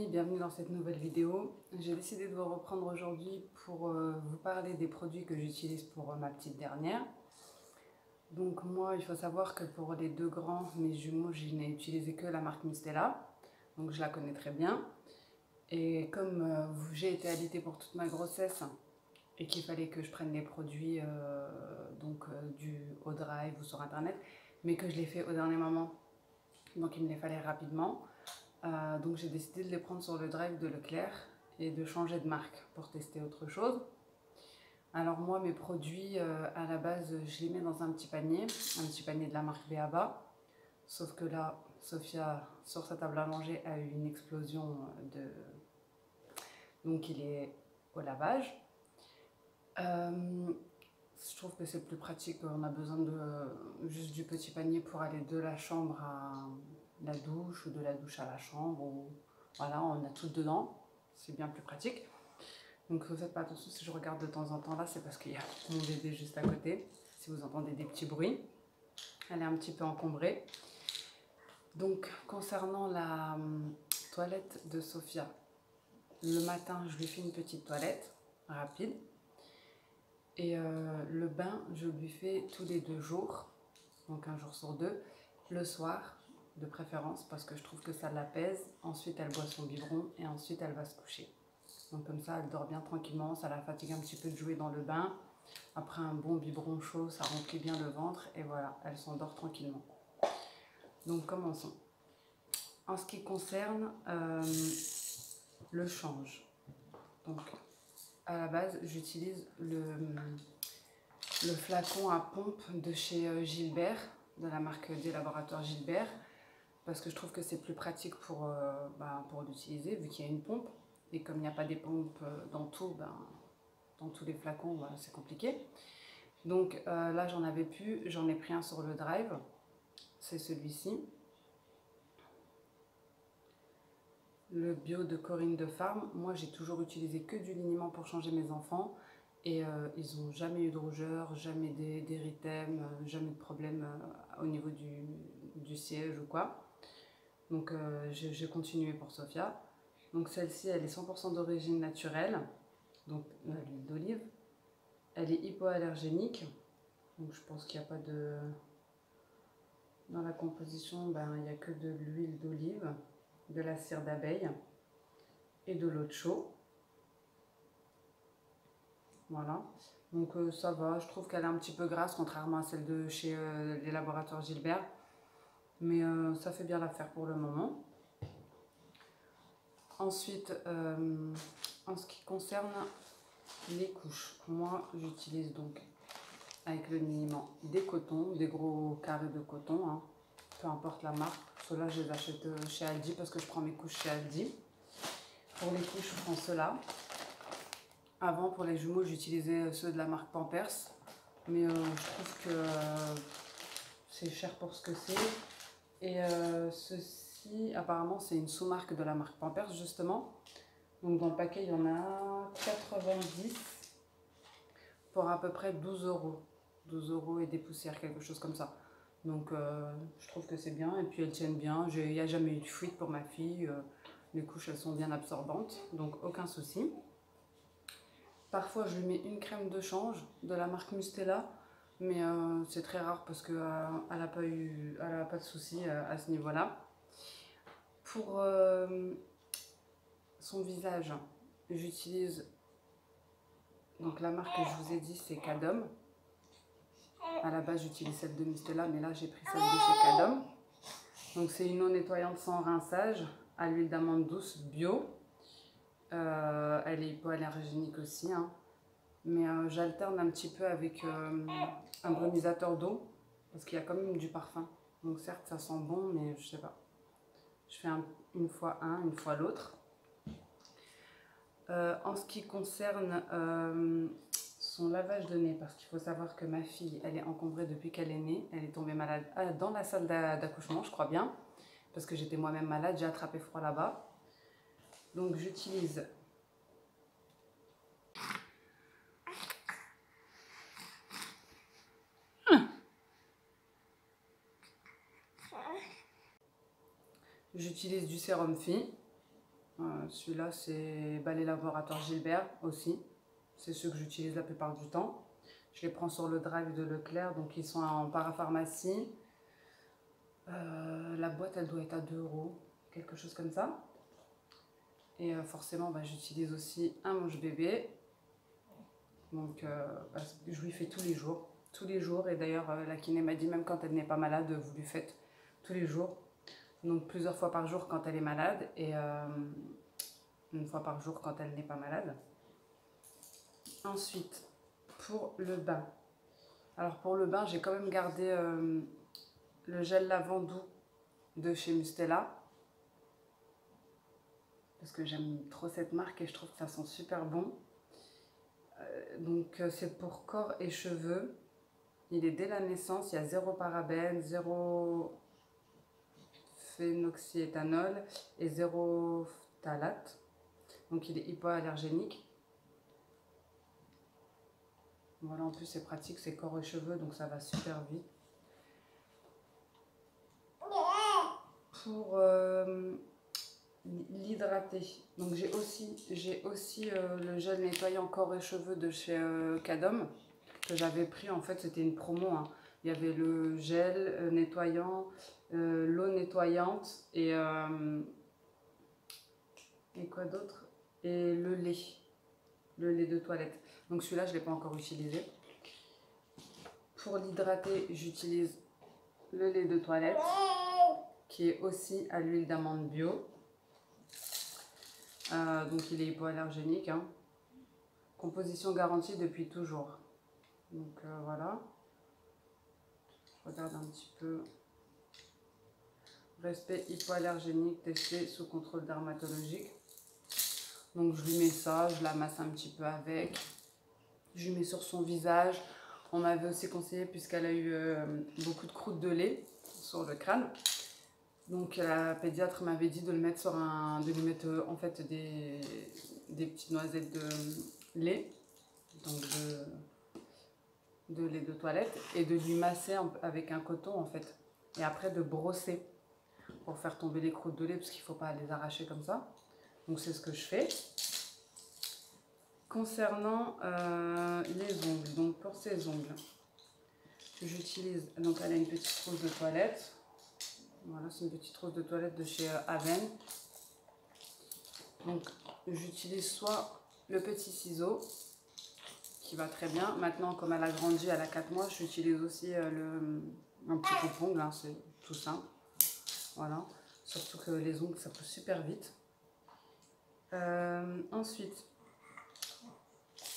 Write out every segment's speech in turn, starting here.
bienvenue dans cette nouvelle vidéo. J'ai décidé de vous reprendre aujourd'hui pour vous parler des produits que j'utilise pour ma petite dernière. Donc moi, il faut savoir que pour les deux grands, mes jumeaux, je n'ai utilisé que la marque Mistela, donc je la connais très bien. Et comme j'ai été alitée pour toute ma grossesse et qu'il fallait que je prenne les produits au drive ou sur internet, mais que je les fais au dernier moment, donc il me les fallait rapidement. Donc j'ai décidé de les prendre sur le drive de Leclerc et de changer de marque pour tester autre chose. Alors moi, mes produits, à la base, je les mets dans un petit panier de la marque B.A.B.A. Sauf que là, Sophia, sur sa table à manger, a eu une explosion donc il est au lavage. Je trouve que c'est plus pratique, on a besoin juste du petit panier pour aller de la chambre à la douche ou de la douche à la chambre. Voilà, on a tout dedans, c'est bien plus pratique. Donc ne faites pas attention si je regarde de temps en temps là, c'est parce qu'il y a mon bébé juste à côté. Si vous entendez des petits bruits, elle est un petit peu encombrée. Donc concernant la toilette de Sophia, le matin je lui fais une petite toilette rapide. Et le bain, je lui fais tous les 2 jours, donc un jour sur 2, le soir de préférence parce que je trouve que ça l'apaise. Ensuite, elle boit son biberon et ensuite elle va se coucher. Donc comme ça, elle dort bien tranquillement, ça la fatigue un petit peu de jouer dans le bain. Après un bon biberon chaud, ça remplit bien le ventre et voilà, elle s'endort tranquillement. Donc commençons. En ce qui concerne le change, donc à la base, j'utilise le flacon à pompe de chez Gilbert, de la marque des laboratoires Gilbert, parce que je trouve que c'est plus pratique pour l'utiliser, vu qu'il y a une pompe. Et comme il n'y a pas des pompes dans tous les flacons, voilà, c'est compliqué. Donc là, j'en avais plus, j'en ai pris un sur le drive, c'est celui-ci. Le bio de Corinne de Farm. Moi, j'ai toujours utilisé que du liniment pour changer mes enfants. Et ils n'ont jamais eu de rougeur, jamais d'érythème, jamais de problème au niveau du siège ou quoi. Donc j'ai continué pour Sophia. Donc celle-ci, elle est 100% d'origine naturelle, donc l'huile d'olive. Elle est hypoallergénique, donc je pense qu'il n'y a pas de... Dans la composition, il n'y a que de l'huile d'olive, de la cire d'abeille et de l'eau de chaux. Voilà, donc ça va, je trouve qu'elle est un petit peu grasse contrairement à celle de chez les laboratoires Gilbert, mais ça fait bien l'affaire pour le moment. Ensuite, en ce qui concerne les couches, moi j'utilise donc avec le liniment des cotons, des gros carrés de coton, hein, peu importe la marque. Ceux-là je les achète chez Aldi parce que je prends mes couches chez Aldi. Pour les couches, je prends ceux-là. Avant, pour les jumeaux, j'utilisais ceux de la marque Pampers, mais je trouve que c'est cher pour ce que c'est. Et ceci, apparemment, c'est une sous-marque de la marque Pampers, justement. Donc dans le paquet, il y en a 90 pour à peu près 12 euros. 12 euros et des poussières, quelque chose comme ça. Donc je trouve que c'est bien, et puis elles tiennent bien. Il n'y a jamais eu de fuite pour ma fille. Les couches, elles sont bien absorbantes, donc aucun souci. Parfois, je lui mets une crème de change de la marque Mustela, mais c'est très rare parce qu'elle n'a pas de souci à ce niveau-là. Pour son visage, j'utilise donc la marque que je vous ai dit, c'est Cadom. À la base, j'utilise celle de Mustela, mais là, j'ai pris celle de chez Cadom. Donc, c'est une eau nettoyante sans rinçage à l'huile d'amande douce bio. Elle est hypoallergénique aussi, hein. Mais j'alterne un petit peu avec un brumisateur d'eau parce qu'il y a quand même du parfum. Donc certes ça sent bon, mais je sais pas. Je fais une fois une fois l'autre. En ce qui concerne son lavage de nez, parce qu'il faut savoir que ma fille, elle est encombrée depuis qu'elle est née. Elle est tombée malade dans la salle d'accouchement, je crois bien, parce que j'étais moi-même malade, j'ai attrapé froid là-bas. Donc j'utilise du sérum Phi. Celui-là, c'est les laboratoires Gilbert aussi. C'est ceux que j'utilise la plupart du temps. Je les prends sur le drive de Leclerc, donc ils sont en parapharmacie. La boîte, elle doit être à 2 €, quelque chose comme ça. Et forcément, j'utilise aussi un Monge-Bébé. Donc, parce que je lui fais tous les jours. Tous les jours. Et d'ailleurs, la kiné m'a dit, même quand elle n'est pas malade, vous lui faites tous les jours. Donc, plusieurs fois par jour quand elle est malade. Et une fois par jour quand elle n'est pas malade. Ensuite, pour le bain. Alors, pour le bain, j'ai quand même gardé le gel lavandou de chez Mustela. Parce que j'aime trop cette marque et je trouve que ça sent super bon. Donc c'est pour corps et cheveux. Il est dès la naissance, il y a 0 parabènes, 0 phénoxyéthanol et 0 phtalate. Donc il est hypoallergénique. Voilà, en plus c'est pratique, c'est corps et cheveux, donc ça va super vite. Pour l'hydrater, donc j'ai aussi le gel nettoyant corps et cheveux de chez Cadom que j'avais pris. En fait, c'était une promo, hein. Il y avait le gel nettoyant, l'eau nettoyante et quoi d'autre, et le lait de toilette. Donc celui-là, je ne l'ai pas encore utilisé. Pour l'hydrater, j'utilise le lait de toilette qui est aussi à l'huile d'amande bio. Donc il est hypoallergénique, hein. Composition garantie depuis toujours. Donc voilà. Je regarde un petit peu. Respect hypoallergénique testé sous contrôle dermatologique. Donc je lui mets ça, je la masse un petit peu avec. Je lui mets sur son visage. On m'avait aussi conseillé, puisqu'elle a eu beaucoup de croûtes de lait sur le crâne. Donc la pédiatre m'avait dit de le mettre sur de lui mettre en fait des petites noisettes de lait, donc de lait de toilette, et de lui masser avec un coton en fait, et après de brosser pour faire tomber les croûtes de lait, parce qu'il ne faut pas les arracher comme ça. Donc c'est ce que je fais. Concernant les ongles, donc pour ses ongles, j'utilise, donc elle a une petite trousse de toilette. Voilà, c'est une petite trousse de toilette de chez Aven. Donc j'utilise soit le petit ciseau qui va très bien. Maintenant, comme elle a grandi, elle a 4 mois, j'utilise aussi un petit coupe-ongle, hein, c'est tout simple. Voilà, surtout que les ongles ça pousse super vite. Ensuite,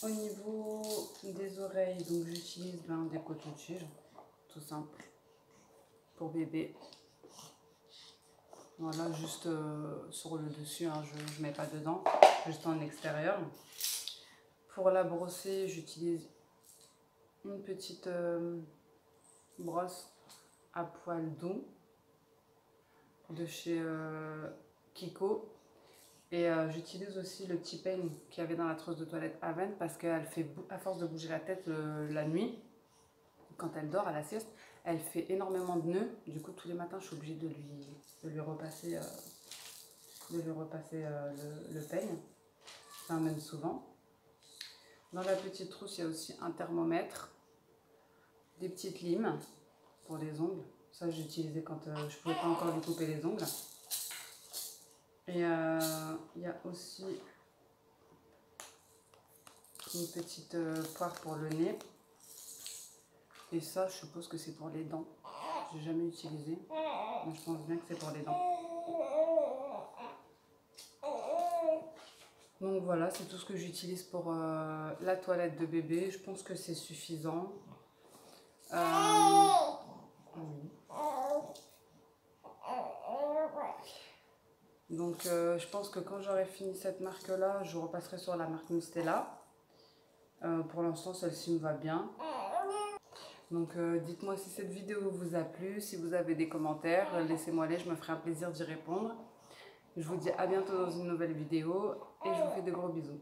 au niveau des oreilles, donc j'utilise des cotons-tiges, tout simple, pour bébé. Voilà, juste sur le dessus, hein, je ne mets pas dedans, juste en extérieur. Pour la brosser, j'utilise une petite brosse à poils doux de chez Kiko. Et j'utilise aussi le petit peigne qu'il y avait dans la trousse de toilette Aven, parce qu'elle fait, à force de bouger la tête la nuit, quand elle dort à la sieste, elle fait énormément de nœuds. Du coup, tous les matins, je suis obligée de lui repasser, le peigne. Ça m'amène souvent. Dans la petite trousse, il y a aussi un thermomètre, des petites limes pour les ongles. Ça, j'utilisais quand je ne pouvais pas encore lui couper les ongles. Et il y a aussi une petite poire pour le nez. Et ça, je suppose que c'est pour les dents. J'ai jamais utilisé, mais je pense bien que c'est pour les dents. Donc voilà, c'est tout ce que j'utilise pour la toilette de bébé. Je pense que c'est suffisant. Oui. Donc je pense que quand j'aurai fini cette marque-là, je repasserai sur la marque Mustela. Pour l'instant, celle-ci me va bien. Donc dites-moi si cette vidéo vous a plu, si vous avez des commentaires, laissez-moi les, je me ferai un plaisir d'y répondre. Je vous dis à bientôt dans une nouvelle vidéo et je vous fais de gros bisous.